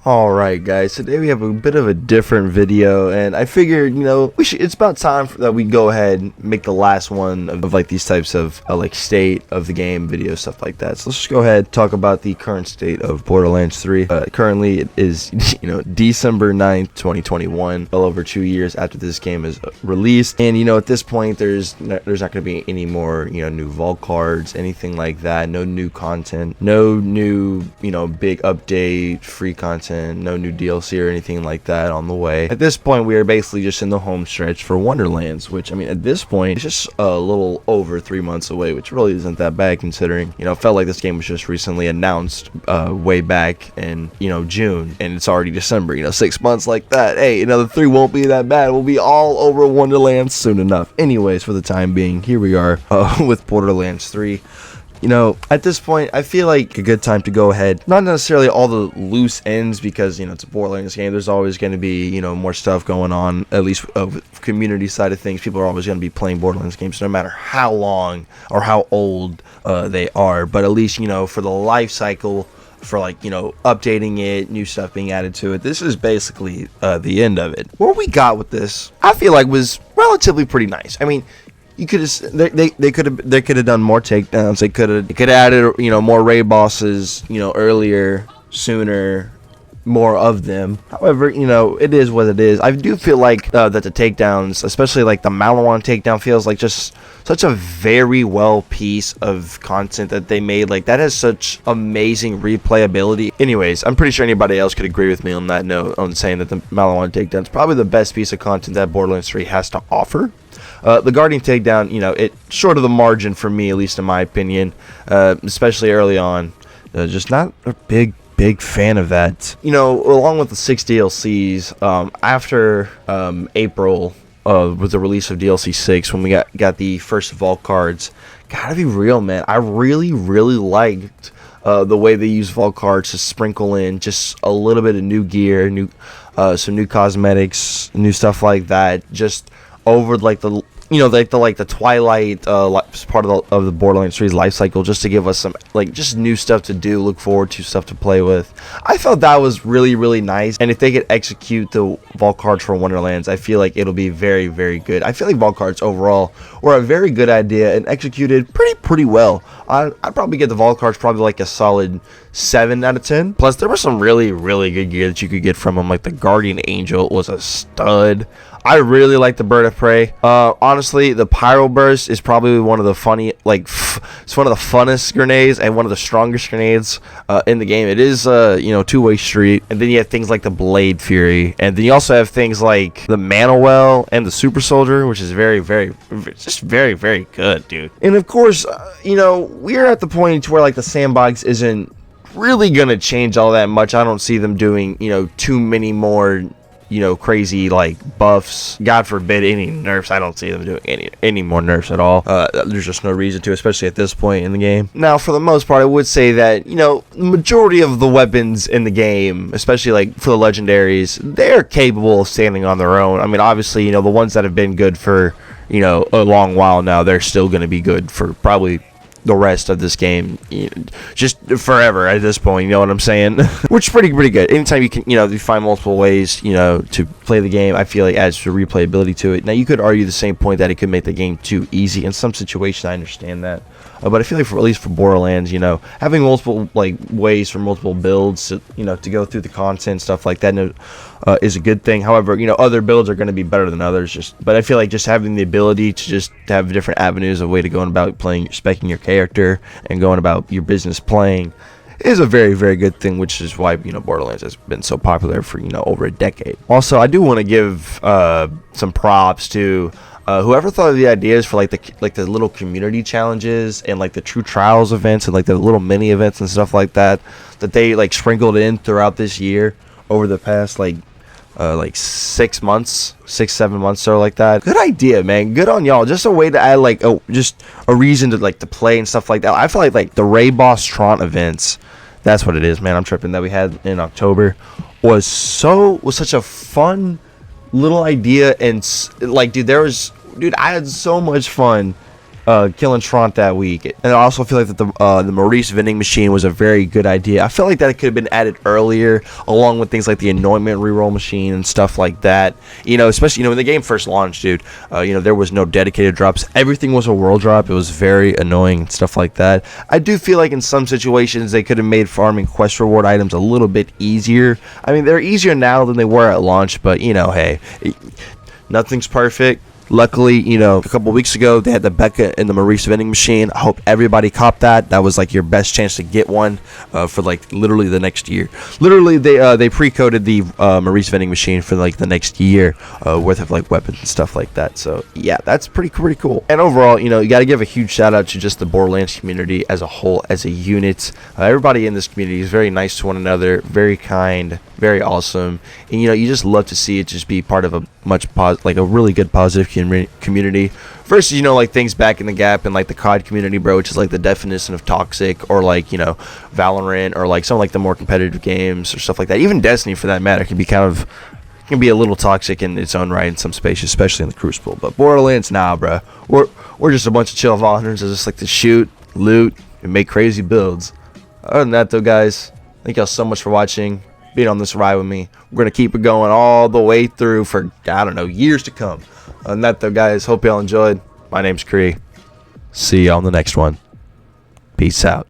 Alright guys, today we have a bit of a different video, and I figured, it's about time that we go ahead and make the last one of like these types of like state of the game video, stuff like that. So let's just go ahead and talk about the current state of Borderlands 3. Currently it is, December 9th, 2021, well over 2 years after this game is released, and at this point there's not going to be any more, new vault cards, anything like that, no new content, no new, big update, free content, no new DLC or anything like that on the way. At this point, we are basically just in the home stretch for Wonderlands, which, at this point, it's just a little over 3 months away, which really isn't that bad considering, it felt like this game was just recently announced way back in, June, and it's already December, 6 months like that. Hey, another 3 won't be that bad. We'll be all over Wonderlands soon enough. Anyways, for the time being, here we are with Borderlands 3. At this point, I feel like a good time to go ahead, not necessarily all the loose ends, because, it's a Borderlands game. There's always going to be, more stuff going on, at least of community side of things. People are always going to be playing Borderlands games, no matter how long or how old they are. But at least, for the life cycle, for like, updating it, new stuff being added to it, this is basically the end of it. What we got with this, I feel like, was relatively pretty nice. You could have, they could have done more takedowns. They could have added, more raid bosses, earlier, sooner, more of them. However, it is what it is. I do feel like that the takedowns, especially like the Maliwan takedown, feels like just such a very well piece of content that they made. Like, that has such amazing replayability. Anyways, I'm pretty sure anybody else could agree with me on that note, on saying that the Maliwan takedown is probably the best piece of content that Borderlands 3 has to offer. The Guardian takedown, it short of the margin for me, at least in my opinion, especially early on. Just not a big fan of that. Along with the 6 DLCs, after April, with the release of DLC 6, when we got the first vault cards, gotta be real, man, I really liked the way they use vault cards to sprinkle in just a little bit of new gear, some new cosmetics, new stuff like that, just over like the the Twilight part of the Borderlands 3's life cycle, just to give us some just new stuff to do, look forward to, stuff to play with. I felt that was really nice, and if they could execute the vault cards for Wonderlands, I feel like it'll be very good. I feel like vault cards overall were a very good idea and executed pretty well. I'd probably get the vault cards probably like a solid 7 out of 10. Plus, there was some really good gear that you could get from them. Like the Guardian Angel was a stud. I really like the Bird of Prey. Honestly, the Pyro Burst is probably one of the it's one of the funnest grenades and one of the strongest grenades in the game. It is two-way street, and then you have things like the Blade Fury, and then you also have things like the Manowell and the Super Soldier, which is very good, dude. And of course, we're at the point where like the Sandbox isn't really gonna change all that much. I don't see them doing too many more crazy buffs. God forbid any nerfs. I don't see them doing any more nerfs at all. There's just no reason to, especially at this point in the game. Now, for the most part, I would say that the majority of the weapons in the game, especially for the legendaries, they're capable of standing on their own. Obviously, the ones that have been good for a long while now, they're still going to be good for probably the rest of this game, just forever at this point, you know what I'm saying? Which is pretty good. Anytime you can, you find multiple ways, to play the game, I feel like adds to replayability to it. Now, you could argue the same point that it could make the game too easy. In some situations, I understand that. But I feel like at least for Borderlands, having multiple ways for multiple builds to go through the content, stuff like that, is a good thing. However, other builds are going to be better than others. But I feel like just having the ability to just have different avenues of way to go about playing, speccing your character, and going about your business playing is a very good thing, which is why Borderlands has been so popular for over a decade. Also, I do want to give some props to whoever thought of the ideas for the little community challenges and the True Trials events and the little mini events and stuff like that they sprinkled in throughout this year over the past 6 months, 7 months or like that. Good idea, man. Good on y'all. Just a way to add just a reason to to play and stuff like that. I feel like the Ray Boss Tron events, that's what it is, man. I'm tripping, that we had in October was such a fun little idea, and dude, I had so much fun killing Trant that week. And I also feel like that the Maurice vending machine was a very good idea. I feel like that it could have been added earlier, along with things like the anointment reroll machine and stuff like that. You know, especially, you know, when the game first launched, dude, you know, there was no dedicated drops. Everything was a world drop. It was very annoying and stuff like that. I do feel like in some situations they could have made farming quest reward items a little bit easier. I mean, they're easier now than they were at launch, but, you know, hey, nothing's perfect. Luckily, you know, a couple weeks ago they had the Becca and the Maurice vending machine. I hope everybody copped that. That was like your best chance to get one for like literally the next year. Literally, they pre-coded the Maurice vending machine for like the next year worth of like weapons and stuff like that. So yeah, that's pretty cool. And overall, you know, you got to give a huge shout out to just the Borderlands community as a whole, as a unit. Everybody in this community is very nice to one another, very kind, very awesome, and you know, you just love to see it just be part of a like a really good positive community versus, you know, like things back in the gap and like the COD community, bro, which is like the definition of toxic, or like, you know, Valorant, or like some like the more competitive games or stuff like that. Even Destiny, for that matter, can be a little toxic in its own right in some spaces, especially in the Crucible. But Borderlands, nah, bro, we're just a bunch of chill volunteers that just like to shoot, loot, and make crazy builds. Other than that, though, guys, thank y'all so much for watching, being on this ride with me. We're gonna keep it going all the way through for, I don't know, years to come. Other than that, though, guys, hope y'all enjoyed. My name's Kree. See y'all on the next one. Peace out.